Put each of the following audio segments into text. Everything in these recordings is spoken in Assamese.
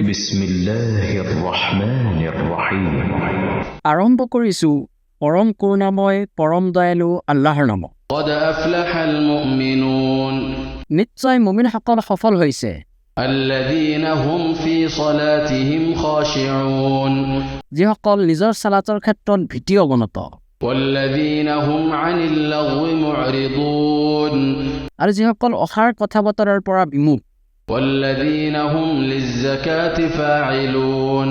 বিসমিল্লাহিৰ ৰহমানিৰ ৰহিম। আৰম্ভ কৰিছোঁ পৰম কৰুণাময় পৰম দয়ালু আল্লাহৰ নামত। قد أفلح المؤمنون নিশ্চয় মুমিনসকল সফল হৈছে, الذين هم في صلاتهم خاشعون যিসকল নিজৰ সালাতৰ ক্ষেত্ৰত ভীতি অৱনত, والذين هم عن اللغو معرضون আৰু যিসকল অসাৰ কথা বতৰাৰ পৰা বিমুখ, والذين هم للزكاة فاعلون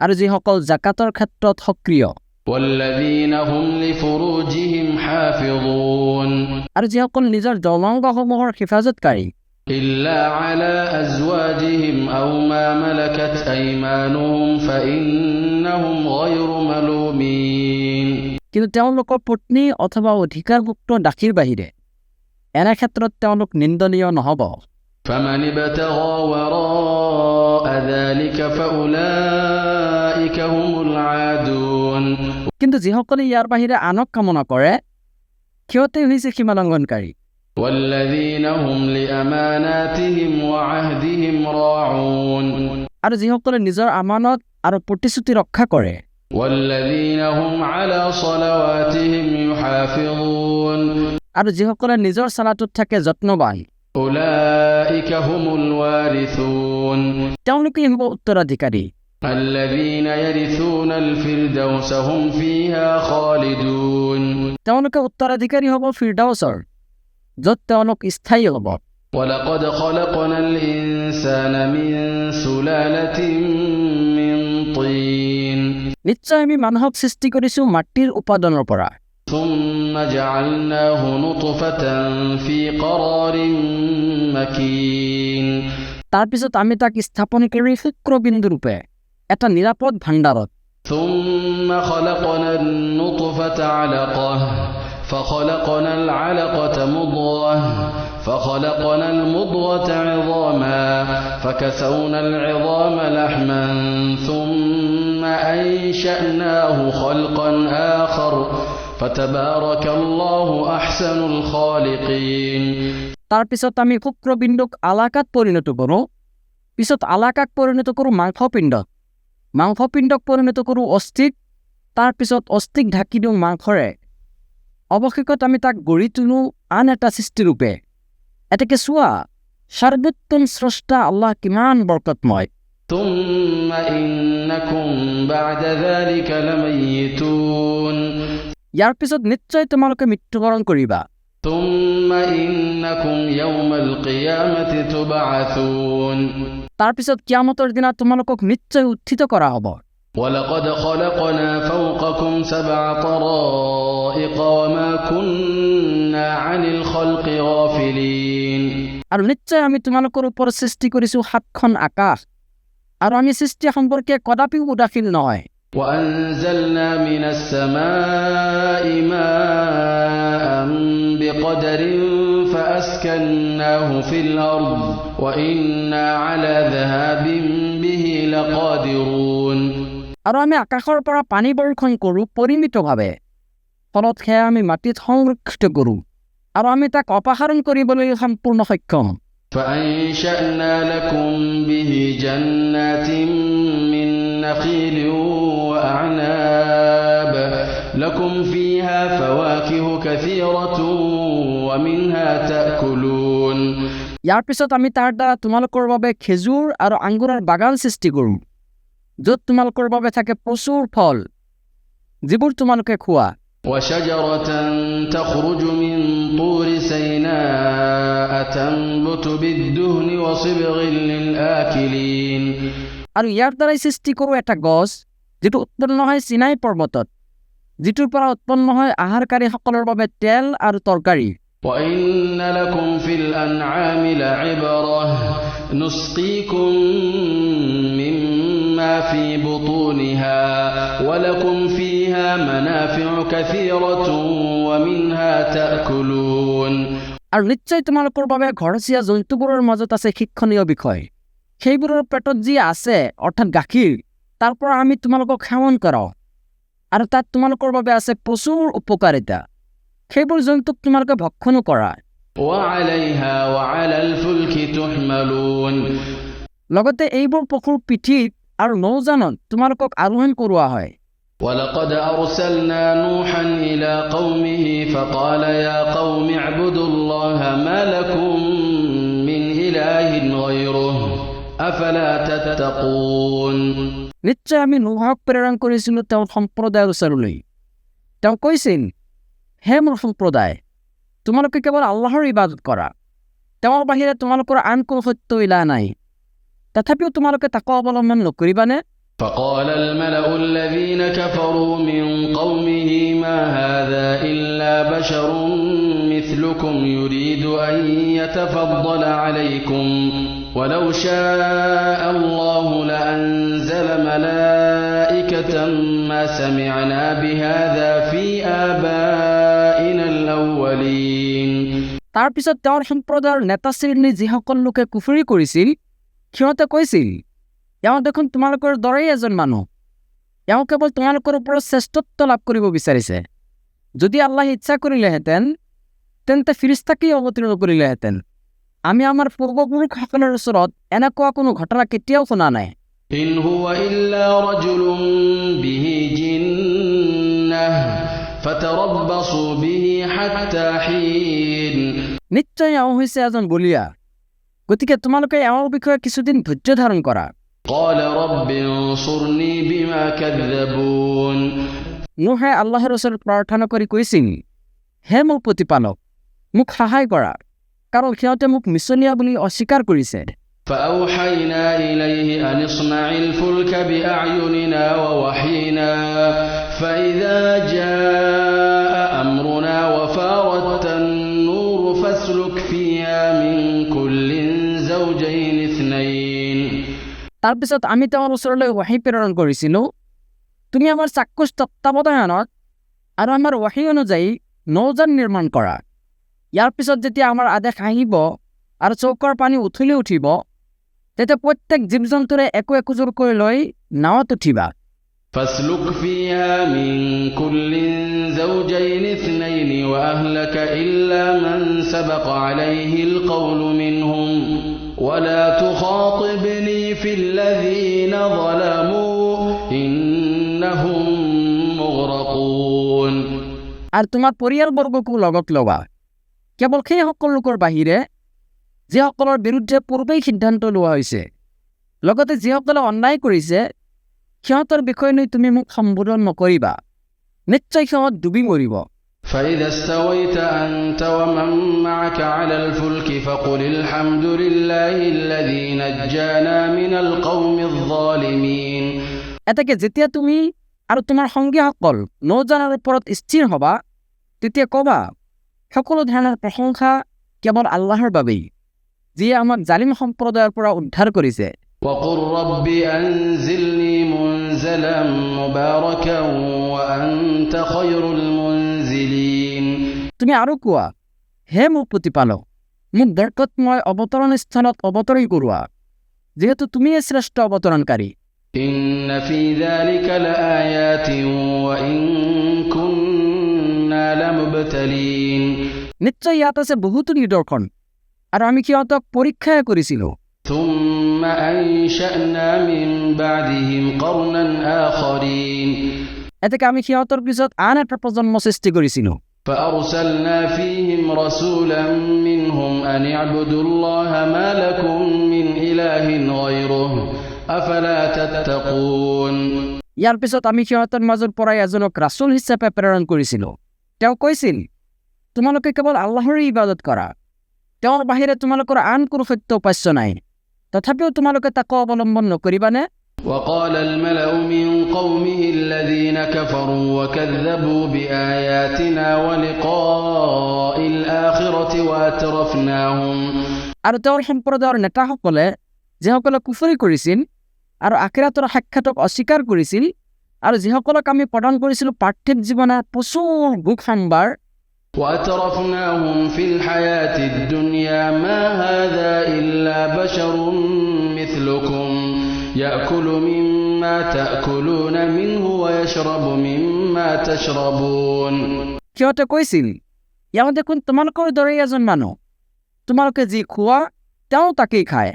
আৰু যিসকল জাকাতৰ ক্ষেত্ৰত সক্ৰিয়, والذين هم لفروجهم حافظون আৰু যিসকল নিজৰ যৌনাংগসমূহৰ হিফাজতকাৰী, إلا على أزواجهم أو ما ملكت أيمانهم فإنهم غير ملومين কিন্তু তেওঁলোকৰ পত্নী অথবা অধিকাৰভুক্ত দাসীৰ বাহিৰে এনে ক্ষেত্ৰত তেওঁলোক নিন্দনীয় নহ'ব। فمن ابتغى وراء ذلك فأولئك هم العادون কিন্তু যিসকলে ইয়াৰ বাহিৰে আনক কামনা কৰে সিহঁতে হৈছে সীমালংঘনকাৰী। والذين هم لأماناتهم وعهدهم راعون আৰু যিসকলে নিজৰ আমানত আৰু প্ৰতিশ্ৰুতি ৰক্ষা কৰে, والذين هم على صلواتهم يحافظون আৰু যিসকলে নিজৰ সালাতত থাকে যত্নবান, أولئك هم الوارثون তেওঁলোকেই হ'ব উত্তৰাধিকাৰী। الذين يرثون الفردوس هم فيها خالدون তেওঁলোকে উত্তৰাধিকাৰী হ'ব ফিৰদাউছৰ, য'ত তেওঁলোক স্থায়ী হ'ব। ولقد خلقنا الإنسان من سلالة من طين নিশ্চয় আমি মানুহক সৃষ্টি কৰিছোঁ মাটিৰ উপাদানৰ পৰা, ثم جعلناه نطفة في قرار مكين তাৰপিছত আমি তাক স্থাপন কৰি শুক্ৰবিন্দুৰূপে এটা নিৰাপদ ভাণ্ডাৰত, ثم خلقنا النطفة علقة فخلقنا العلقة مضغة فخلقنا المضغة عظاما فكسونا العظام لحما ثم أنشأناه خلقا آخر فتبارك الله أحسن الخالقين তাৰপিছত আমি শুক্ৰবিন্দুক আলাকাত পৰিণত কৰোঁ, পিছত আলাকাক পৰিণত কৰোঁ মাংসপিণ্ডত, মাংসপিণ্ডক পৰিণত কৰোঁ অস্থিক, তাৰপিছত অস্থিক ঢাকি দিওঁ মাংসৰে, অৱশেষত আমি তাক গঢ়ি তোলোঁ আন এটা সৃষ্টিৰূপে। এতেকে চোৱা সৰ্বোত্তম স্ৰষ্টা আল্লাহ কিমান বৰকতময়। ثم إنكم بعد ذلك لميتون ইয়াৰ পিছত নিশ্চয় তোমালোকে মৃত্যুবৰণ কৰিবা, ثم إنكم يوم القيامة تبعثون তাৰপিছত কিয়ামতৰ দিনা তোমালোকক নিশ্চয় উত্থিত কৰা হ'ব। ولقد خلقنا فوقكم 7 طرائق وما كنا عن الخلق غافلين আৰু নিশ্চয় আমি তোমালোকৰ ওপৰত সৃষ্টি কৰিছোঁ 7খন আকাশ, আৰু আমি সৃষ্টি সম্পৰ্কে কদাপিও উদাসীন নহয়। وأنزلنا من السماء ماء بقدر فأسكناه في الأرض وإنا على ذهاب به لقادرون আৰু আমি আকাশৰ পৰা পানী বৰ্ষণ কৰোঁ পৰিমিতভাৱে, ফলত সেয়া আমি মাটিত সংৰক্ষিত কৰোঁ, আৰু আমি তাক অপসাৰণ কৰিবলৈ সম্পূৰ্ণ সক্ষম। فأنشأنا لكم به جنات من نخيل وأعناب لكم فيها فواكه كثيرة ومنها تأكلون ইয়াৰ পিছত আমি তাৰ দ্বাৰা তোমালোকৰ বাবে খেজুৰ আৰু আঙুৰৰ বাগান সৃষ্টি কৰোঁ, য'ত তোমালোকৰ বাবে থাকে প্ৰচুৰ ফল, যিবোৰ তোমালোকে খোৱা। وشجرة تخرج من طور سيناء تنبت بالدهن وصبغ للآكلين আৰু ইয়াৰ দ্বাৰাই সৃষ্টি কৰোঁ এটা গছ, যিটো উৎপন্ন হয় চিনাই পৰ্বতত, যিটোৰ পৰা উৎপন্ন হয় আহাৰকাৰীসকলৰ বাবে তেল আৰু তৰকাৰী। وإن لكم في الأنعام لعبرة نسقيكم مما في بطونها ولكم فيها منافع كثيرة ومنها تأكلون আৰু নিশ্চয় তোমালোকৰ বাবে ঘৰচীয়া জন্তুবোৰৰ মাজত আছে শিক্ষণীয় বিষয়, সেইবোৰৰ পেটত যি আছে অৰ্থাৎ গাখীৰ, তাৰ পৰা আমি তোমালোকক সেৱন কৰাওঁ, আৰু তাত তোমালোকৰ বাবে আছে প্ৰচুৰ উপকাৰিতা, সেইবোৰ জন্তুক তোমালোকে ভক্ষণো কৰা। وعليها وعلى الفلك تحملون লগতে এইবোৰ পশুৰ পিঠিত আৰু নৌজানত তোমালোকক আৰোহণ কৰোৱা হয়। ولقد أرسلنا نوحا إلى قومه فقال يا قوم اعبدوا الله ما لكم من إله غيره أفلا تتقون নিশ্চয় আমি নোহক প্ৰেৰণ কৰিছিলোঁ তেওঁৰ সম্প্ৰদায়ৰ ওচৰলৈ। তেওঁ কৈছিল, হে মোৰ সম্প্ৰদায়, তোমালোকে কেৱল আল্লাহৰ ইবাদত কৰা, তেওঁৰ বাহিৰে তোমালোকৰ আন কোনো সত্য ইলাহ নাই। তথাপিও তোমালোকে তাকৱা অৱলম্বন নকৰিবানে? فقال الملأ الذين كفروا من قومه ما هذا إلا بشر مثلكم يريد أن يتفضل عليكم ولو شاء الله لأنزل ملائكة ما سمعنا بهذا في آبائنا الأولين তাৰ পিছত তেওঁৰ সম্প্ৰদায়ৰ নেতা শ্ৰেণীৰ যিসকল লোকে কুফৰি কৰিছিল, সিহঁতে কৈছিল, এওঁ দেখোন তোমালোকৰ দৰেই এজন মানুহ, এওঁ কেৱল তোমালোকৰ ওপৰত শ্ৰেষ্ঠত্ব লাভ কৰিব বিচাৰিছে। যদি আল্লাহ ইচ্ছা কৰিলেহেঁতেন তেন্তে ফিৰিস্তাকেই অৱতীৰ্ণ কৰিলেহেঁতেন। আমি আমাৰ পূৰ্বপুৰুষসকলৰ ওচৰত এনেকুৱা কোনো ঘটনা কেতিয়াও শুনা নাই। إن هو إلا رجل به جنة فتربصوا به حتى حين নিশ্চয় এওঁ হৈছে এজন বলিয়া, গতিকে তোমালোকে এওঁৰ বিষয়ে কিছুদিন ধৈৰ্য ধাৰণ কৰা। قال رب انصرني بما كذبون নোহে আল্লাহৰ ওচৰত প্ৰাৰ্থনা কৰি কৈছিল, হে মোৰ প্ৰতিপালক, মোক সহায় কৰা, কাৰণ সিহঁতে মোক মিছলীয়া বুলি অস্বীকাৰ কৰিছে। فأوحينا إليه أن اصنع الفلك بأعيننا ووحينا فإذا جاء أمرنا وفارت النور فاسلك فيها من كل زوجين اثنين তাৰপিছত আমি তেওঁৰ ওচৰলৈ ৱাহী প্ৰেৰণ কৰিছিলোঁ, তুমি আমাৰ চাক্ষুষ তত্ত্বাৱধানত আৰু আমাৰ ৱাহী অনুযায়ী নৌযান নিৰ্মাণ কৰা। ইয়াৰ পিছত যেতিয়া আমাৰ আদেশ আহিব আৰু চৌকাৰ পানী উঠলি উঠিব, তেতিয়া প্ৰত্যেক জীৱ জন্তুৰে একো একোজোৰকৈ লৈ নাৱত উঠিবা। فاسلك فيها من كل زوجين اثنين وأهلك إلا من سبق عليه القول منهم ولا تخاطبني في الذين ظلموا إنهم مغرقون আৰু তোমাৰ পৰিয়ালবৰ্গকো লগত ল'বা, কেৱল সেইসকল লোকৰ বাহিৰে যিসকলৰ বিৰুদ্ধে পূৰ্বেই সিদ্ধান্ত লোৱা হৈছে। লগতে যিসকলে অন্যায় কৰিছে সিহঁতৰ বিষয় লৈ তুমি মোক সম্বোধন নকৰিবা, নিশ্চয় সিহঁত ডুবি মৰিব। فإذا استويت أنت ومن معك على الفلك فقل الحمد لله الذي نجانا من القوم الظالمين এতেকে যেতিয়া তুমি আৰু তোমাৰ সংগীসকল নৌজানৰ ওপৰত স্থিৰ হ'বা, তেতিয়া ক'বা, সকলো ধৰণৰ প্ৰশংসা কেৱল আল্লাহৰ বাবেই, যিয়ে আমাক জালিম সম্প্ৰদায়ৰ পৰা উদ্ধাৰ কৰিছে। وقل رب أنزلني منزلا مباركا وأنت خير المنزلين তুমি আৰু কোৱা, হে মোৰ প্ৰতিপালক, মোক বৰকতময় অৱতৰণ স্থানত অৱতৰণ কৰোৱা, যিহেতু তুমিয়ে শ্ৰেষ্ঠ অৱতৰণকাৰী। إن في ذلك لآيات وإن كنا لمبتلين নিশ্চয় ইয়াত আছে বহুতো নিদৰ্শন, আৰু আমি সিহঁতক পৰীক্ষাহে কৰিছিলোঁ। ثم أنشأنا من بعدهم قرنا آخرين এতেকে আমি সিহঁতৰ পিছত আন এটা প্ৰজন্ম সৃষ্টি কৰিছিলোঁ। فأرسلنا فيهم رسولا منهم أن اعبدوا الله ما لكم من إله غيره أفلا تتقون ইয়াৰ পিছত আমি সিহঁতৰ মাজৰ পৰাই এজনক ৰাছুল হিচাপে প্ৰেৰণ কৰিছিলোঁ। তেওঁ কৈছিল, তোমালোকে কেৱল আল্লাহৰ ইবাদত কৰা, তেওঁৰ বাহিৰে তোমালোকৰ আন কোনো সত্য উপাস্য নাই। তথাপিও তোমালোকে তাকো অৱলম্বন নকৰিবানে? وقال الملأ من قومه الذين كفروا وكذبوا بآياتنا ولقاء الآخرة وأترفناهم আৰু তেওঁৰ সম্প্ৰদায়ৰ নেতাসকলে যিসকলে কুফৰি কৰিছিল আৰু আখিৰাতৰ সাক্ষাতক অস্বীকাৰ কৰিছিল আৰু যিসকলক আমি প্ৰদান কৰিছিলোঁ পাৰ্থিৱ জীৱনৰ প্ৰচুৰ ভোগ সম্ভাৰ, وأترفناهم في الحياة الدنيا ما هذا إلا بشر مثلكم يأكل مما تأكلون منه ويشرب مما تشربون সিহঁতে কৈছিল, এওঁ দেখোন তোমালোকৰ দৰেই এজন মানুহ, তোমালোকে যি খোৱা তেওঁ তাকেই খায়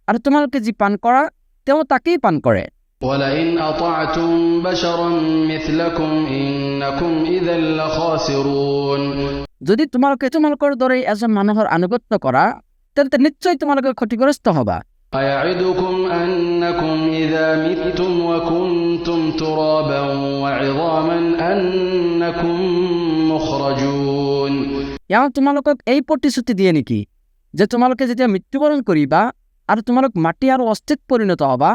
আৰু তোমালোকে যি পান কৰা তেওঁ তাকেই পান কৰে। ولئن أطعتم بشرا مثلكم إنكم إذا لخاسرون যদি তোমালোকৰ দৰে এজন মানুহৰ আনুগত্য কৰা তেন্তে নিশ্চয় তোমালোকে ক্ষতিগ্ৰস্ত হবা। أيعدكم أنكم إذا متم وكنتم ترابا وعظاما أنكم مخرجون ইয়াৰ তোমালোকক এই প্ৰতিশ্ৰুতি দিয়ে নেকি যে তোমালোকে যেতিয়া মৃত্যুবৰণ কৰিবা আৰু তোমালোক মাটি আৰু অস্থিত পৰিণত হবা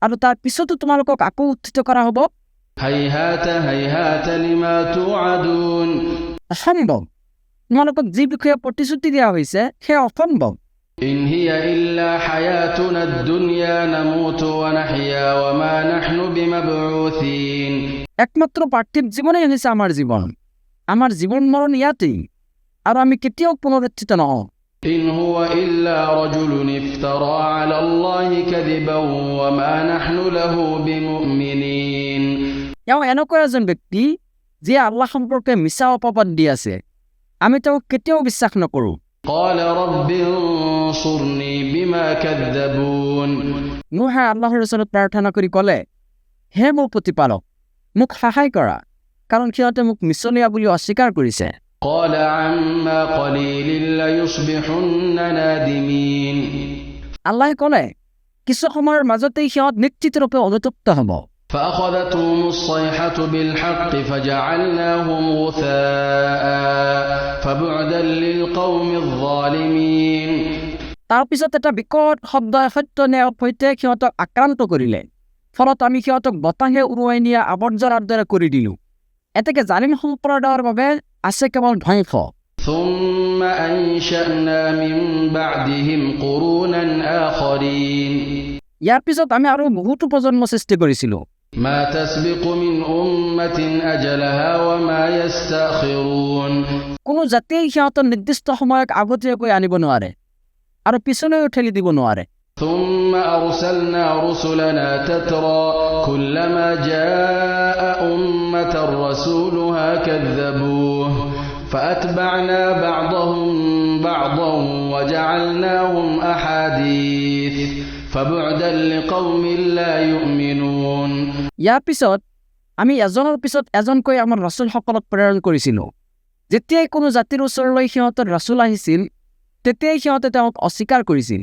আৰু তাৰ পিছতো তোমালোকক আকৌ উত্থিত কৰা হ'ব। هيهات هيهات لما توعدون অসম্ভৱ, তোমালোকক যি বিষয়ে প্ৰতিশ্ৰুতি দিয়া হৈছে সেয়া অসম্ভৱ। إن هي إلا حياتنا الدنيا نموت ونحيا وما نحن بمبعوثين একমাত্ৰ পাৰ্থিৱ জীৱনেই হৈছে আমাৰ জীৱন, আমাৰ জীৱন মৰণ ইয়াতেই, আৰু আমি কেতিয়াও পুনৰুত্থিত নহওঁ। إن هو إلا رجل افترى على الله كذبا وما نحن له بمؤمنين তেওঁ এনেকুৱা এজন ব্যক্তি যিয়ে আল্লাহ সম্পৰ্কে মিছা অপবাদ দি আছে, আমি তেওঁক কেতিয়াও বিশ্বাস নকৰোঁ। قال رب انصرني بما كذبون নুহে আল্লাহৰ ওচৰত প্ৰাৰ্থনা কৰি ক'লে, হে মোৰ প্ৰতিপালক, মোক সহায় কৰা, কাৰণ সিহঁতে মোক মিছলীয়া বুলি অস্বীকাৰ কৰিছে। قال عما قليل ليصبحن نادمين আল্লাহে ক'লে, কিছু সময়ৰ মাজতেই সিহঁত নিশ্চিতৰূপে অনুতপ্ত হ'ব। فأخذتهم الصيحة بالحق فجعلناهم غثاء فبعدا للقوم الظالمين তাৰপিছত এটা বিকট শব্দই সত্য ন্যায়ৰ সৈতে সিহঁতক আক্ৰান্ত কৰিলে, ফলত আমি সিহঁতক বতাহে উৰুৱাই নিয়া আৱৰ্জনাৰ দৰে কৰি দিলোঁ। এতেকে জালিম সম্প্ৰদায়ৰ বাবে আছে কেৱল ধ্বংস। ثم أنشأنا من بعدهم قرونا آخرين ইয়াৰ পিছত আমি আৰু বহুতো প্ৰজন্ম সৃষ্টি কৰিছিলোঁ। ما تسبق من أمة أجلها وما يستأخرون কোনো জাতিয়ে সিহঁতৰ নিৰ্দিষ্ট সময়ক আগতীয়াকৈ আনিব নোৱাৰে আৰু পিছলৈও ঠেলি দিব নোৱাৰে। ثم أرسلنا رسلنا تترى كلما جاء أمة رسولها كذبوه فأتبعنا بعضهم بعضا وجعلناهم أحاديث فبعدا لقوم لا يؤمنون ইয়াৰ পিছত আমি এজনৰ পিছত এজনকৈ আমাৰ ৰাছুলসকলক প্ৰেৰণ কৰিছিলোঁ। যেতিয়াই কোনো জাতিৰ ওচৰলৈ সিহঁতৰ ৰাছুল আহিছিল তেতিয়াই সিহঁতে তেওঁক অস্বীকাৰ কৰিছিল,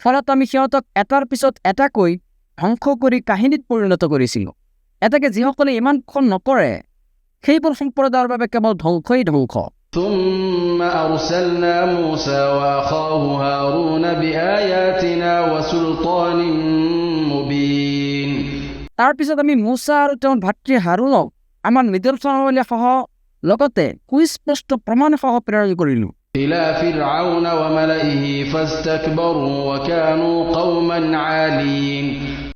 ফলত আমি সিহঁতক এটাৰ পিছত এটাকৈ ধ্বংস কৰি কাহিনীত পৰিণত কৰিছিলোঁ। এটাকে যিসকলে ইমান খন নকৰে সেইবোৰ সম্প্ৰদায়ৰ বাবে কেৱল ধ্বংসই ধ্বংস। ثم أرسلنا موسى وأخاه هارون بآياتنا وسلطان مبين তাৰপিছত আমি মুছা আৰু তেওঁৰ ভাতৃ হাৰুনক আমাৰ নিদৰ্শনাৱলীসহ লগতে সুস্পষ্ট প্ৰমাণসহ প্ৰেৰণ কৰিলোঁ। إلى فرعون وملئه فاستكبروا وكانوا قوما عالين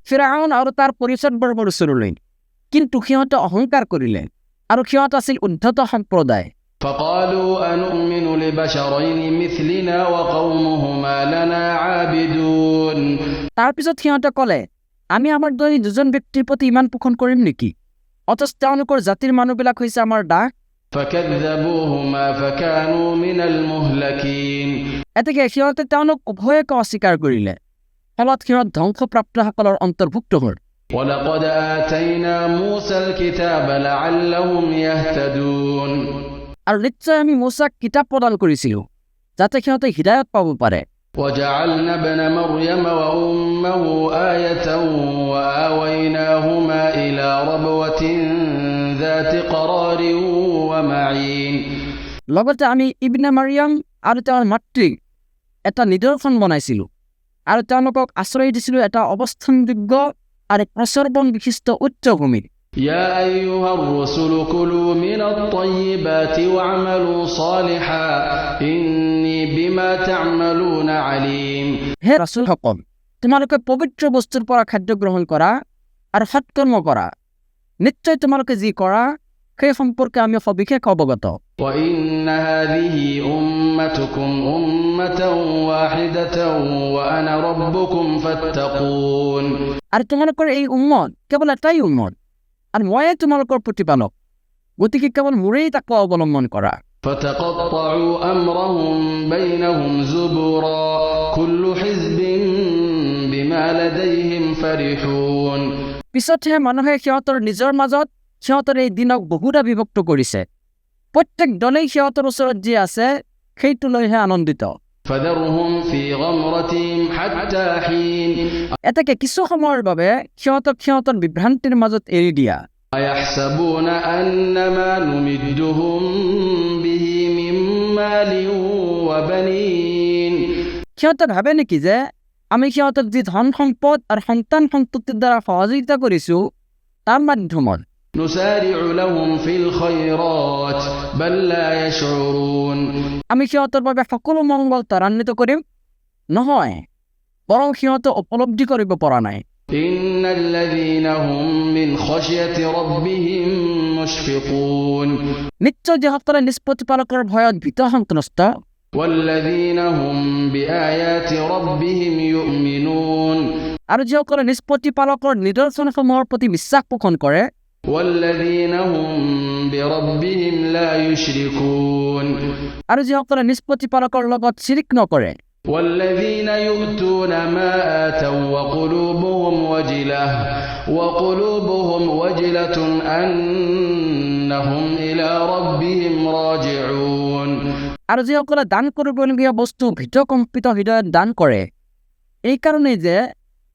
ফিৰাউন আৰু তাৰ পৰিষদবৰ্গৰ ওচৰলৈ, কিন্তু সিহঁতে অহংকাৰ কৰিলে আৰু সিহঁত আছিল উদ্ধত সম্প্ৰদায়। فقالوا أنؤمن لبشرين مثلنا وقومهما لنا عابدون তাৰপিছত সিহঁতে ক'লে, আমি আমাৰ দৰে দুজন ব্যক্তিৰ প্ৰতি ইমান পোষণ কৰিম নেকি, অথচ তেওঁলোকৰ জাতিৰ মানুহবিলাক হৈছে আমাৰ দাস। فكذبوهما فكانوا من المهلكين এতেকে সিহঁতে তেওঁলোক উভয়কে অস্বীকাৰ কৰিলে, ফলত সিহঁত ধ্বংসপ্ৰাপ্তসকলৰ অন্তৰ্ভুক্ত হ'ল। ولقد آتينا موسى الكتاب لعلهم يهتدون আৰু নিশ্চয় আমি মুছাক কিতাপ প্ৰদান কৰিছিলোঁ যাতে সিহঁতে হৃদায়ত পাব পাৰে। وجعلنا ابن مريم وأمه آية وآويناهما إلى ربوة ذات قرار ومعين লগতে আমি ইবনে মাৰিয়াম আৰু তেওঁৰ মাতৃক এটা নিদৰ্শন বনাইছিলোঁ আৰু তেওঁলোকক আশ্ৰয় দিছিলোঁ এটা অৱস্থানযোগ্য আৰু প্ৰচৰ্বন বিশিষ্ট উচ্চভূমিত। يا أيها الرسل كلوا من الطيبات واعملوا صالحا إني بما تعملون عليم হে ৰাছুলসকল, তোমালোকে পবিত্ৰ বস্তুৰ পৰা খাদ্য গ্ৰহণ কৰা আৰু সৎকৰ্ম কৰা, নিশ্চয় তোমালোকে যি কৰা সেই সম্পৰ্কে আমি সবিশেষ অৱগত। وإن هذه أمتكم أمة واحدة وأنا ربكم فاتقون আৰু তোমালোকৰ এই উম্মত কেৱল এটাই উম্মত আৰু ময়ে তোমালোকৰ প্ৰতিপালক, গতিকে কেৱল মোৰেই তাকৱা অৱলম্বন কৰা। فتقطعوا أمرهم بينهم زبرا كل حزب بما لديهم فرحون পিছতহে মানুহে সিহঁতৰ নিজৰ মাজত সিহঁতৰ এই দিনক বহুটা বিভক্ত কৰিছে প্ৰত্যেক দলেই সিহঁতৰ ওচৰত যি আছে সেইটো লৈহে আনন্দিত فذرهم في غمرتهم حتى حين এটাকে কিছু সময়ৰ বাবে সিহঁতক সিহঁতৰ বিভ্ৰান্তিৰ মাজত এৰি দিয়া أيحسبون أن ما نمدهم به من مال وبنين সিহঁতে ভাবে নেকি যে আমি সিহঁতক যি ধন সম্পদ আৰু সন্তান সন্ততিৰ দ্বাৰা সহযোগিতা কৰিছো তাৰ মাধ্যমত نسارع لهم في الخيرات بل لا يشعرون আমি সিহঁতৰ বাবে সকলো মংগল ত্বৰান্বিত কৰিম নহয় বৰং সিহঁতে উপলব্ধি কৰিব পৰা নাই إن الذين هم من خشية ربهم مشفقون নিশ্চয় যিসকলে নিষ্পত্তিপালকৰ ভয়ত ভীত সন্ত্ৰস্ত والذين هم بآيات ربهم يؤمنون আৰু যিসকলে নিষ্পত্তিপালকৰ নিদৰ্শনসমূহৰ প্ৰতি বিশ্বাস পোষণ কৰে والذين هم بربهم لا يشركون আৰু যিসকলে নিষ্পত্তিপালকৰ লগত শিৰিক নকৰে والذين يؤتون ما آتوا وقلوبهم وجلة أنهم إلى ربهم راجعون আৰু যিসকলে দান কৰিবলগীয়া বস্তু ভীতকম্পিত হৃদয়ত দান কৰে এই কাৰণেই যে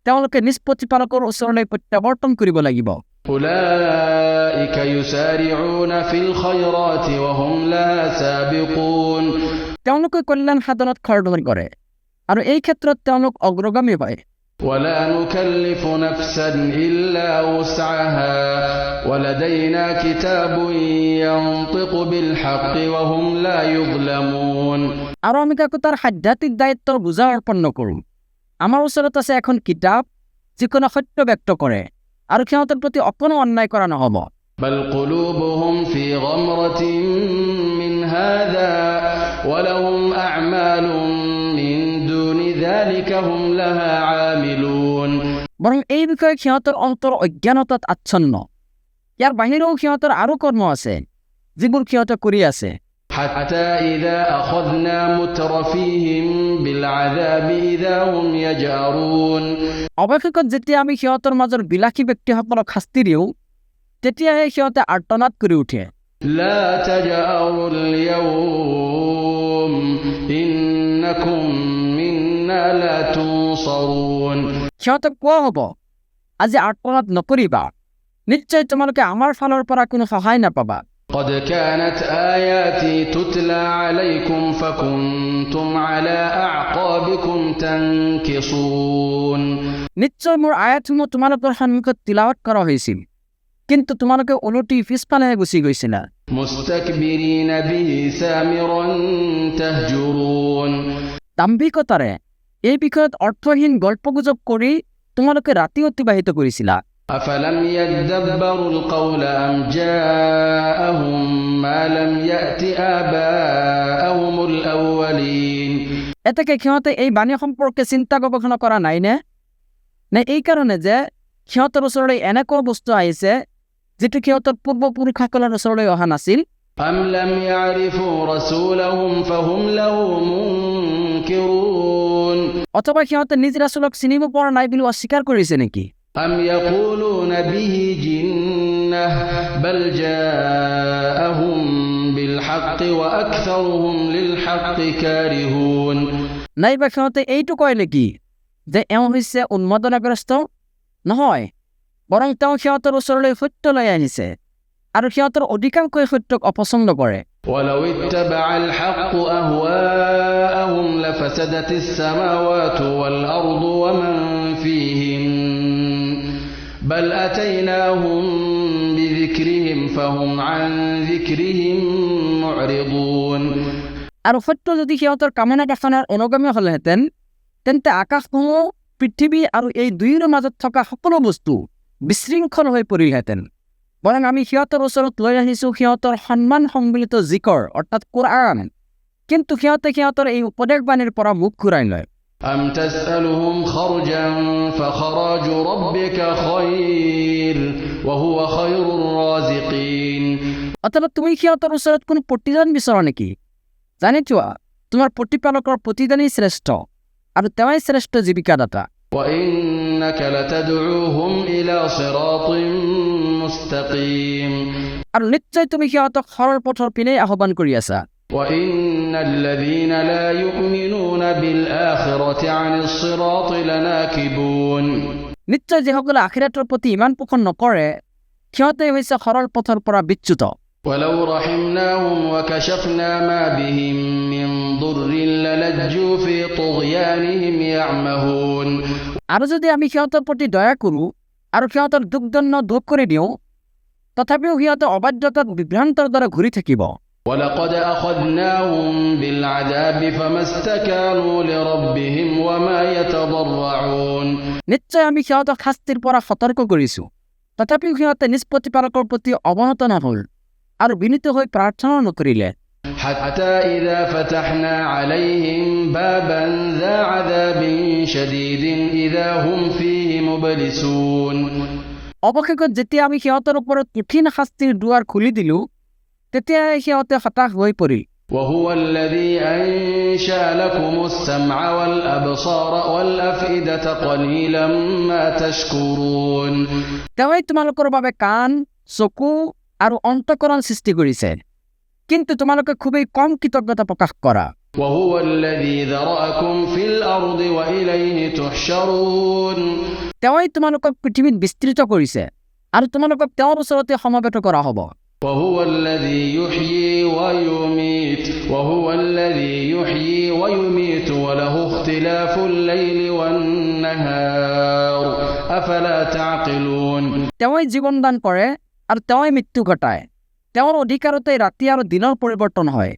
তেওঁলোকে নিষ্পত্তিপালকৰ ওচৰলৈ প্ৰত্যাৱৰ্তন কৰিব লাগিব أولئك يسارعون في الخيرات وهم لا سابقون তেওঁলোকে কল্যাণ সাধনত খৰধৰ কৰে আৰু এই ক্ষেত্ৰত তেওঁলোক অগ্ৰগামী হয় ولا نكلف نفسا إلا وسعها ولدينا كتاب ينطق بالحق وهم لا يظلمون আৰু আমি কাকো তাৰ সাধ্যাত্মিক দায়িত্বৰ বোজা অৰ্পণ নকৰোঁ আমাৰ ওচৰত আছে এখন কিতাপ যিকোনো সত্য ব্যক্ত কৰে আৰু সিহঁতৰ প্ৰতি অকণো অন্যায় কৰা নহ'ব بل قلوبهم في غمرة من هذا ولهم أعمال من دون ذلك هم لها عاملون বৰং এই বিষয়ে সিহঁতৰ অন্তৰ অজ্ঞানতাত আচ্ছন্ন ইয়াৰ বাহিৰেও সিহঁতৰ আৰু কৰ্ম আছে যিবোৰ সিহঁতে কৰি আছে حتى إذا أخذنا مترفيهم بالعذاب إذا هم يجأرون অৱশেষত যেতিয়া আমি সিহঁতৰ মাজৰ বিলাসী ব্যক্তিসকলক শাস্তি দিওঁ তেতিয়াহে সিহঁতে আৰ্তনাদ কৰি উঠে لا تجأروا اليوم إنكم منا لا تنصرون সিহঁতক কোৱা হ'ব আজি আৰ্তনাদ নকৰিবা নিশ্চয় তোমালোকে আমাৰ ফালৰ পৰা কোনো সহায় নাপাবা قد كانت آياتي تتلى عليكم فكنتم على أعقابكم تنكصون নিশ্চয় মোৰ আয়াতসমূহ তোমালোকৰ সন্মুখত তিলাৱত কৰা হৈছিল কিন্তু তোমালোকে ওলটি পিছফালেহে গুচি গৈছিলা مستكبرين به سامرا تهجرون দাম্ভিকতাৰে এই বিষয়ত অৰ্থহীন গল্পগুজব কৰি তোমালোকে ৰাতি অতিবাহিত কৰিছিলা أفلم يدبروا القول أم جاءهم ما لم يأت آباءهم الأولين এটাকে সিহঁতে এই বাণী সম্পৰ্কে চিন্তা গৱেষণা কৰা নাই নে এই কাৰণে যে সিহঁতৰ ওচৰলৈ এনেকুৱা বস্তু আহিছে যিটো সিহঁতৰ পূৰ্বপুৰুষসকলৰ ওচৰলৈ অহা নাছিল أم لم يعرفوا رسولهم فهم له منكرون অথবা সিহঁতে নিজ ৰাচুলক চিনিব পৰা নাই বুলি অস্বীকাৰ কৰিছে নেকি أم يقولون به جنة بل جاءهم بالحق وأكثرهم للحق كارهون নাইবা সিহঁতে এইটো কয় নেকি যে এওঁ হৈছে উন্মাদনাগ্ৰস্ত নহয় বৰং তেওঁ সিহঁতৰ ওচৰলৈ সত্য লৈ আহিছে আৰু সিহঁতৰ অধিকাংশই সত্যক অপছন্দ কৰে ولو اتبع الحق أهواءهم لفسدت السماوات والأرض ومن فيهن بل أتيناهم بذكرهم فهم عن ذكرهم معرضون আৰু সত্য যদি সিহঁতৰ কামনা বাসনাৰ অনুগামী হ'লেহেঁতেন তেন্তে আকাশসমূহ পৃথিৱী আৰু এই দুয়োৰ মাজত থকা সকলো বস্তু বিশৃংখল হৈ পৰিলহেঁতেন বৰং আমি সিহঁতৰ ওচৰত লৈ আহিছোঁ সিহঁতৰ সন্মান সম্মিলিত জিকৰ অৰ্থাৎ কোৰআন কিন্তু সিহঁতে সিহঁতৰ এই উপদেশবাণীৰ পৰা মুখ ঘূৰাই লয় أم تسألهم خرجا فخراج ربك خير وهو خير الرازقين অথবা তুমি সিহঁতৰ ওচৰত কোনো প্ৰতিদান বিচৰা নেকি জানি থোৱা তোমাৰ প্ৰতিপালকৰ প্ৰতিদানেই শ্ৰেষ্ঠ আৰু তেওঁই শ্ৰেষ্ঠ জীৱিকাদাতা وإنك لتدعوهم إلى صراط مستقيم আৰু নিশ্চয় তুমি সিহঁতক সৰল পথৰ পিনে আহ্বান কৰি আছা وإن الذين لا يؤمنون بالآخرة عن الصراط لناكبون নিশ্চয় যিসকলে আখিৰাতৰ প্ৰতি ইমান পোষণ নকৰে সিহঁতে হৈছে সৰল পথৰ পৰা বিচ্যুত ولو رحمناهم وكشفنا ما بهم من ضر للجوا في طغيانهم يعمهون আৰু যদি আমি সিহঁতৰ প্ৰতি দয়া কৰোঁ আৰু সিহঁতৰ দুখ দণ্ড দূৰ কৰি দিওঁ তথাপিও সিহঁতে অবাধ্যতাত বিভ্ৰান্তৰ দ্বাৰা ঘূৰি থাকিব ولقد أخذناهم بالعذاب فما استكانوا لربهم وما يتضرعون নিশ্চয় আমি সিহঁতক শাস্তিৰ পৰা সতৰ্ক কৰিছোঁ তথাপিও সিহঁতে নিজ প্ৰতিপালকৰ প্ৰতি অৱনত নহ'ল আৰু বিনীত হৈ প্ৰাৰ্থনা নকৰিলে حتى إذا فتحنا عليهم بابا ذا عذاب شديد إذا هم فيه مبلسون অৱশেষত যেতিয়া আমি সিহঁতৰ ওপৰত কঠিন শাস্তিৰ দুৱাৰ খুলি দিলোঁ তেতিয়া সিহঁতে হতাশ হৈ পৰিল وهو الذي أنشأ لكم السمع والأبصار والأفئدة قليلا ما تشكرون তেওঁই তোমালোকৰ বাবে কাণ চকু আৰু অন্তঃকৰণ সৃষ্টি কৰিছে কিন্তু তোমালোকে খুবেই কম কৃতজ্ঞতা প্ৰকাশ কৰা وهو الذي ذرأكم في الأرض وإليه تحشرون তেওঁই তোমালোকক পৃথিৱীত বিস্তৃত কৰিছে আৰু তোমালোকক তেওঁৰ ওচৰতে সমবেত কৰা হ'ব وهو الذي يحيي ويميت وله اختلاف الليل والنهار أفلا تعقلون তেওঁই জীৱন দান কৰে আৰু তেওঁই মৃত্যু ঘটায় তেওঁৰ অধিকাৰতে ৰাতি আৰু দিনৰ পৰিৱৰ্তন হয়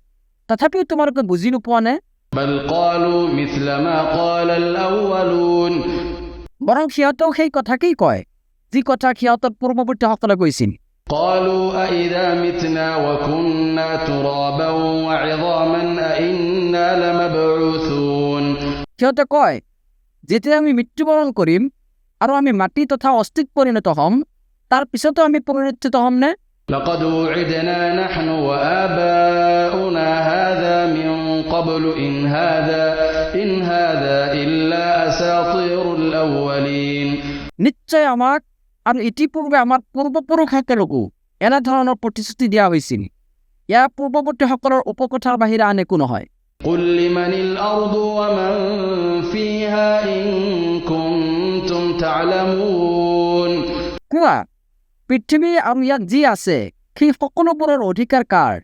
তথাপিও তোমালোকে বুজি নোপোৱা নে بل قالوا مثل ما قال الأولون বৰং সিহঁতেও সেই কথাকেই কয় যি কথা সিহঁতৰ পূৰ্বৱৰ্তীসকলে কৈছিল قالوا أإذا متنا وكنا ترابا وعظاما أإنا لمبعوثون সিহঁতে কয় যেতিয়া আমি মৃত্যুবৰণ কৰিম আৰু আমি মাটি তথা অস্থিত পৰিণত হ'ম তাৰ পিছতো আমি পুনৰুত্থিত হ'ম নে لقد وعدنا نحن وآباؤنا هذا من قبل إن هذا إلا أساطير الأولين নিশ্চয় আমাক আৰু ইতিপূৰ্বে আমাৰ পূৰ্বপুৰুষসকলকো এনেধৰণৰ প্ৰতিশ্ৰুতি দিয়া হৈছিল ইয়াৰ পূৰ্বৱৰ্তীসকলৰ উপকথাৰ বাহিৰে আন একো নহয় قل لمن الأرض ومن فيها إن كنتم تعلمون কোৱা পৃথিৱী আৰু ইয়াত যি আছে সেই সকলোবোৰৰ অধিকাৰ কাৰ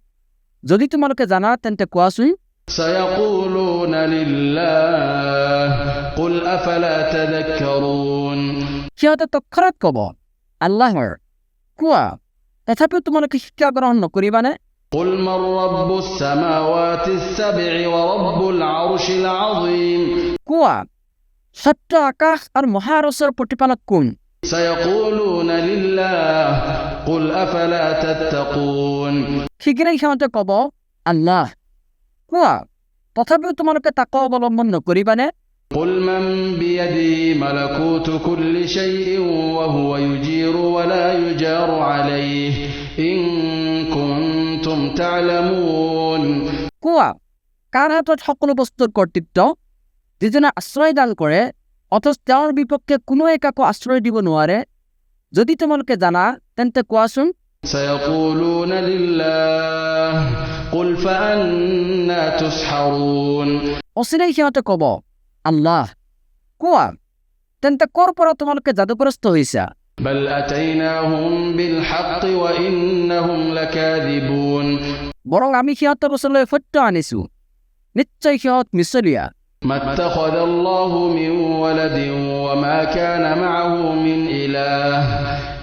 যদি তোমালোকে জানা তেন্তে কোৱাচোন سيقولون لله قل أفلا تذكرون সিহঁতে তৎক্ষণাৎ ক'ব আল্লাহৰ কোৱা তথাপিও তোমালোকে শিক্ষা গ্ৰহণ নকৰিবানে قل من رب السماوات السبع ورب العرش العظيم কোৱা সত্য আকাশ আৰু মহাৰছৰ প্ৰতিপালক কোন سيقولون لله قل أفلا تتقون শীঘ্ৰেই সিহঁতে ক'ব আল্লাহ কোৱা তথাপিও তোমালোকে তাক অৱলম্বন নকৰিবানে قل من بيده ملكوت كل شيء وهو يجير ولا يجار عليه إن كنتم تعلمون কোৱা কাৰ হাতত সকলো বস্তুৰ কৰ্তৃত্ব যিজনে আশ্ৰয় দান কৰে অথচ তেওঁৰ বিপক্ষে কোনো একাকো আশ্ৰয় দিব নোৱাৰে যদি তোমালোকে জানা তেন্তে কোৱাচোন سيقولون لله قل فأنا تسحرون অচিৰেই সিহঁতে ক'ব আল্লাহ কোৱা তেন্তে ক'ৰ পৰা তোমালোকে যাদুগ্ৰস্ত হৈছা بل أتيناهم بالحق وإنهم لكاذبون বৰং আমি সিহঁতৰ ওচৰলৈ সত্য আনিছো নিশ্চয় সিহঁত মিছলীয়া ما اتخذ الله من ولد وما كان معه من إله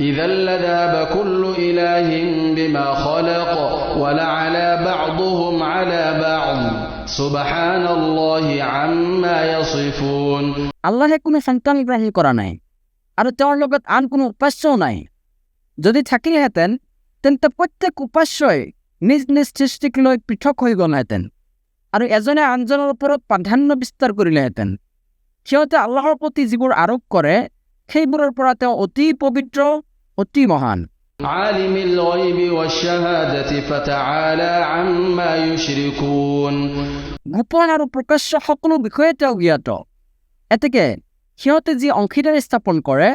إذا لذهب كل إله بما خلق ولعلى بعضهم على بعض سبحان الله عما يصفون আল্লাহে কোনো সন্তান গ্ৰহণ কৰা নাই আৰু তেওঁৰ লগত আন কোনো উপাস্যও নাই যদি থাকিলেহেঁতেন তেন্তে প্ৰত্যেক উপাস্যই নিজ নিজ সৃষ্টিক লৈ পৃথক হৈ গ'লহেঁতেন আৰু এজনে আনজনৰ ওপৰত প্ৰাধান্য বিস্তাৰ কৰিলেহেঁতেন সিহঁতে আল্লাহৰ প্ৰতি যিবোৰ আৰোপ কৰে সেইবোৰৰ পৰা তেওঁ অতি পবিত্ৰ অতি মহান عالم الغيب والشهادة فتعالى عما يشركون গোপন আৰু প্ৰকাশ্য সকলো বিষয়ে তেওঁ জ্ঞাত এতেকে সিহঁতে যি অংশীদাৰী স্থাপন কৰে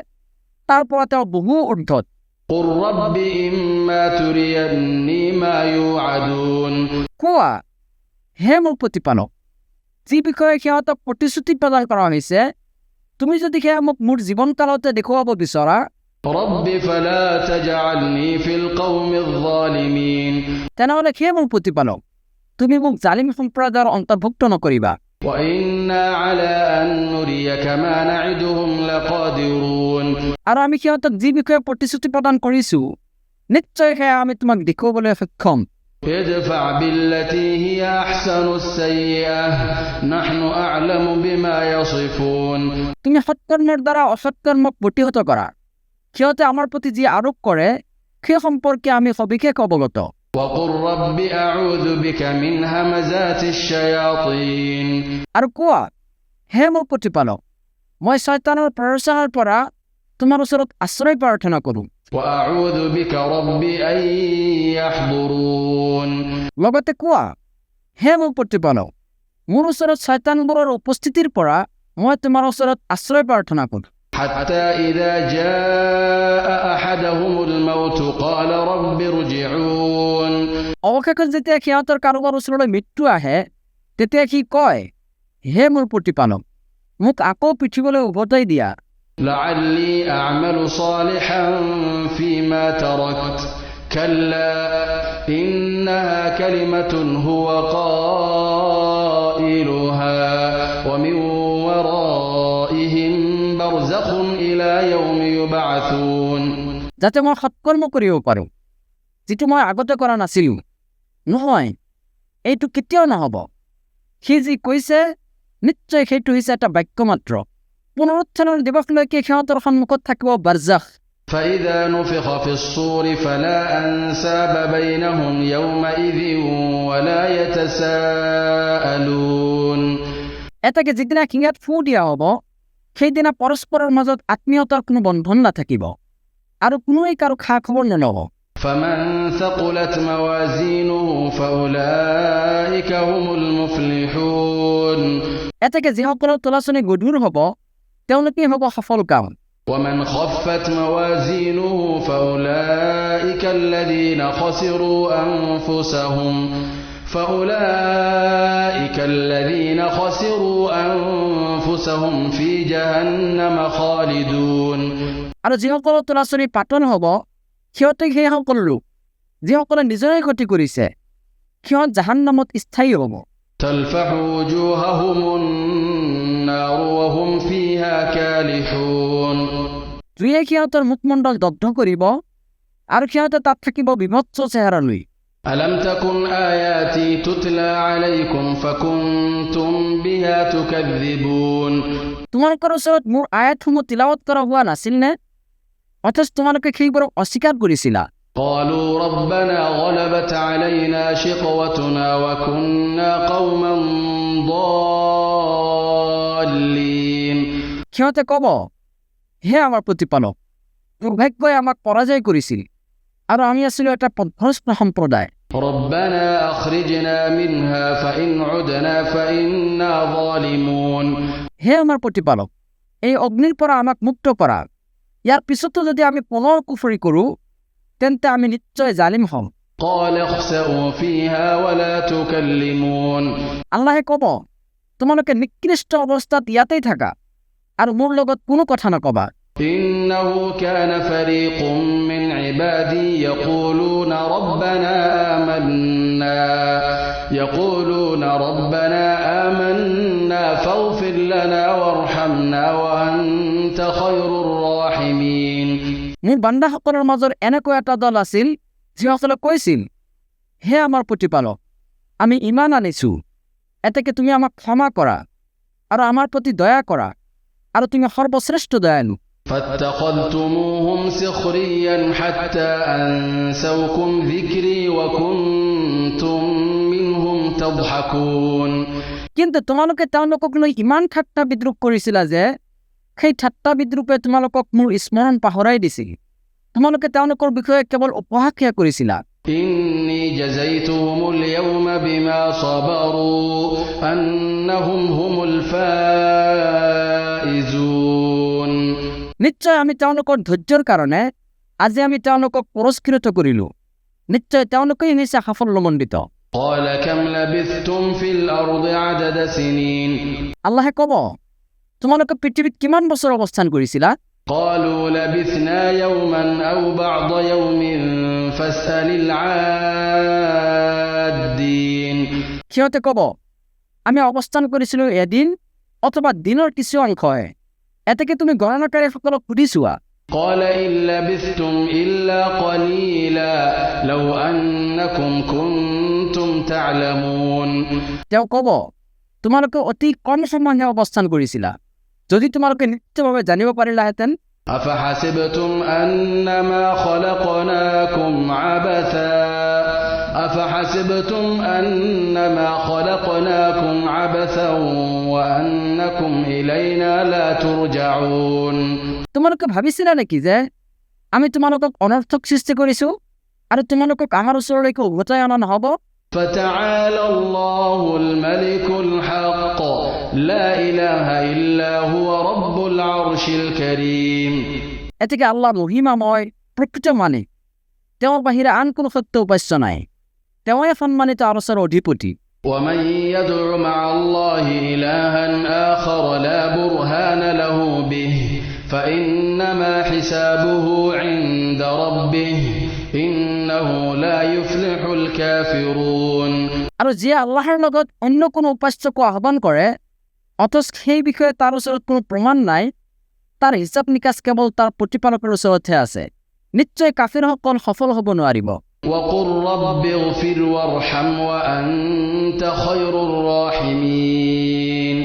তাৰ পৰা তেওঁ বহু ঊৰ্ধত। قل رب إما تريني ما يوعدون কোৱা, হে মোৰ প্ৰতিপালক, যি বিষয়ে সিহঁতক প্ৰতিশ্ৰুতি প্ৰদান কৰা হৈছে, তুমি যদি সেয়া মোক মোৰ জীৱনকালতে দেখুৱাব বিচৰা, رب فلا تجعلني في القوم الظالمين তেনেহ'লে হে মোৰ প্ৰতিপালক, তুমি মোক জালিম সম্প্ৰদায়ৰ অন্তৰ্ভুক্ত নকৰিবা। وإنا على أن نريك ما نعدهم لقادرون আৰু আমি সিহঁতক যি বিষয়ে প্ৰতিশ্ৰুতি প্ৰদান কৰিছো, নিশ্চয় সেয়া আমি তোমাক দেখুৱাবলৈ সক্ষম। ادفع بالتي هي أحسن السيئة نحن أعلم بما يصفون তুমি সৎকৰ্মৰ দ্বাৰা অসৎকৰ্মক প্ৰতিহত কৰা। সিহঁতে আমাৰ প্ৰতি যি আৰোপ কৰে সেই সম্পৰ্কে আমি সবিশেষ অৱগত। وقل رب أعوذ بك من همزات الشياطين আৰু কোৱা, হে মোৰ প্ৰতিপালক, মই শয়তানৰ প্ৰৰোচনাৰ পৰা তোমাৰ ওচৰত আশ্ৰয় প্ৰাৰ্থনা কৰোঁ। وأعوذ بك رب أن يحضرون লগতে কোৱা, হে মোৰ প্ৰতিপালক, মোৰ ওচৰত শয়তানবোৰৰ উপস্থিতিৰ পৰা মই তোমাৰ ওচৰত আশ্ৰয় প্ৰাৰ্থনা কৰোঁ। حتى إذا جاء أحدهم الموت قال رب ارجعون অৱশেষত যেতিয়া সিহঁতৰ কাৰোবাৰ ওচৰলৈ মৃত্যু আহে, তেতিয়া সি কয়, হে মোৰ প্ৰতিপালক, মোক আকৌ পৃথিৱীলৈ উভতাই দিয়া। لعلي أعمل صالحا فيما تركت كلا إنها كلمة هو قائلها ومن ورائهم برزخ إلى يوم يبعثون যাতে মই সৎকৰ্ম কৰিব পাৰোঁ, যিটো মই আগতে কৰা নাছিলোঁ। নহয়, এইটো কেতিয়াও নহ'ব। সি যি কৈছে, নিশ্চয় সেইটো হৈছে এটা বাক্য মাত্ৰ। পুনৰুত্থানৰ দিৱসলৈকে সিহঁতৰ সন্মুখত থাকিব বাৰজাখ। فإذا نفخ في الصور فلا أنساب بينهم يومئذ ولا يتساءلون এটাকে যিদিনা শিঙাত ফু দিয়া হ'ব, সেইদিনা পৰস্পৰৰ মাজত আত্মীয়তাৰ কোনো বন্ধন নাথাকিব আৰু কোনোৱে কাৰো খা খবৰ নল'ব। فمن ثقلت موازينه فأولئك هم المفلحون এটাকে যিসকলৰ তলাচনি গধুৰ হ'ব, তেওঁলোকেই হ'ব সফল কাম। ومن خفت موازينه فأولئك الذين خسروا أنفسهم في جهنم خالدون আৰু যিসকলৰ তলাচনি পাতন হ'ব, সিহঁতে সেইসকল লোক যিসকলে নিজৰে ক্ষতি কৰিছে, সিহঁত জাহান্নামত স্থায়ী হ'ব। تلفح وجوههم النار وهم فيها كالحون জুয়ে সিহঁতৰ মুখমণ্ডল দগ্ধ কৰিব আৰু সিহঁতে তাত থাকিব বিভৎস চেহেৰা লৈ। ألم تكن آياتي تتلى عليكم فكنتم بها تكذبون তোমালোকৰ ওচৰত মোৰ আয়াতসমূহ তিলাৱত কৰা হোৱা নাছিল নে? অথচ তোমালোকে সেইবোৰক অস্বীকাৰ কৰিছিলা। قالوا ربنا غلبت علينا شقوتنا وكنا قوما ضالين সিহঁতে ক'ব, হে আমাৰ প্ৰতিপালক, দুৰ্ভাগ্যই আমাক পৰাজয় কৰিছিল আৰু আমি আছিলোঁ এটা পথভ্ৰষ্ট সম্প্ৰদায়। ربنا أخرجنا منها فإن عدنا فإنا ظالمون হে আমাৰ প্ৰতিপালক, এই অগ্নিৰ পৰা আমাক মুক্ত কৰা। ইয়াৰ পিছতো যদি আমি পুনৰ কুফৰি কৰোঁ, তেন্তে আমি নিশ্চয় জালিম হ'ম। قال اخسئوا فيها ولا تكلمون আল্লাহে ক'ব, তোমালোকে নিকৃষ্ট অৱস্থাত ইয়াতেই থাকা আৰু মোৰ লগত কোনো কথা নকবা। إنه كان فريق من عبادي يقولون ربنا آمنا فاغفر لنا وارحمنا وأنت خير الراحمين মোৰ বান্দাসকলৰ মাজৰ এনেকুৱা এটা দল আছিল, যিসকলে কৈছিল, হে আমাৰ প্ৰতিপালক, আমি ইমান আনিছোঁ, এতেকে তুমি আমাক ক্ষমা কৰা আৰু আমাৰ প্ৰতি দয়া কৰা, আৰু তুমি সৰ্বশ্ৰেষ্ঠ দয়ালু। فاتخذتموهم سخريا حتى أنسوكم ذكري وكنتم منهم تضحكون কিন্তু তোমালোকে তেওঁলোকক লৈ ইমান ঠাট্টা বিদ্ৰূপ কৰিছিলা যে সেই ঠাট্টা বিদ্ৰূপে তোমালোকক মোৰ স্মৰণ পাহৰাই দিছিল। তোমালোকে তেওঁলোকৰ বিষয়ে কেৱল উপহাসহে কৰিছিলা। إني جزيتهم اليوم بما صبروا أنهم هم الفائزون নিশ্চয় আমি তেওঁলোকৰ ধৈৰ্যৰ কাৰণে আজি আমি তেওঁলোকক পুৰস্কৃত কৰিলোঁ। নিশ্চয় তেওঁলোকেই নিশ্চয় সাফল্যমণ্ডিত। قال كم لبثتم في الأرض عدد سنين আল্লাহে ক'ব, তোমালোকে পৃথিৱীত কিমান বছৰ অৱস্থান কৰিছিলা? قالوا لبثنا يوما أو بعض يوم فاسأل العادين সিহঁতে ক'ব, আমি অৱস্থান কৰিছিলোঁ এদিন অথবা দিনৰ কিছু অংশই। এতেকে তুমি গণনাকাৰীসকলক সুধি চোৱা। قال إن لبثتم إلا قليلا لو أنكم كنتم تعلمون তেওঁ ক'ব, তোমালোকে অতি কম সময়হে অৱস্থান কৰিছিলা। যদি তোমালোকে নিশ্চিতভাৱে জানিব পাৰিলাহেঁতেন। أفحسبتم أنما خلقناكم عبثا وأنكم إلينا لا ترجعون তোমালোকে ভাবিছিলা নেকি যে আমি তোমালোকক অনৰ্থক সৃষ্টি কৰিছোঁ আৰু তোমালোকক আমাৰ ওচৰলৈকে উভতাই অনা নহ'ব? فتعالى الله الملك الحق لا إله إلا هو رب العرش الكريم এতেকে আল্লাহ মহিমাময়, প্ৰকৃত মালিক। তেওঁৰ বাহিৰে আন কোনো সত্য উপাস্য নাই। তেওঁৱে সন্মানিত আৰচৰ অধিপতি। ومن يدع مع الله إلها آخر لا برهان له به فإنما حسابه عند ربه إنه لا يفلح الكافرون আৰু যিয়ে আল্লাহৰ লগত অন্য কোনো উপাস্যক আহ্বান কৰে অথচ সেই বিষয়ে তাৰ ওচৰত কোনো প্ৰমাণ নাই, তাৰ হিচাপ নিকাচ কেৱল তাৰ প্ৰতিপালকৰ ওচৰতহে আছে। নিশ্চয় কাফিৰসকল সফল হ'ব নোৱাৰিব। وقل رب اغفر وارحم وأنت خير الراحمين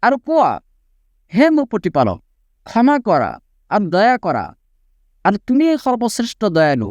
আৰু কোৱা, হে মোৰ প্ৰতিপালক, ক্ষমা কৰা আৰু দয়া কৰা, আৰু তুমিয়েই সৰ্বশ্ৰেষ্ঠ দয়ালু।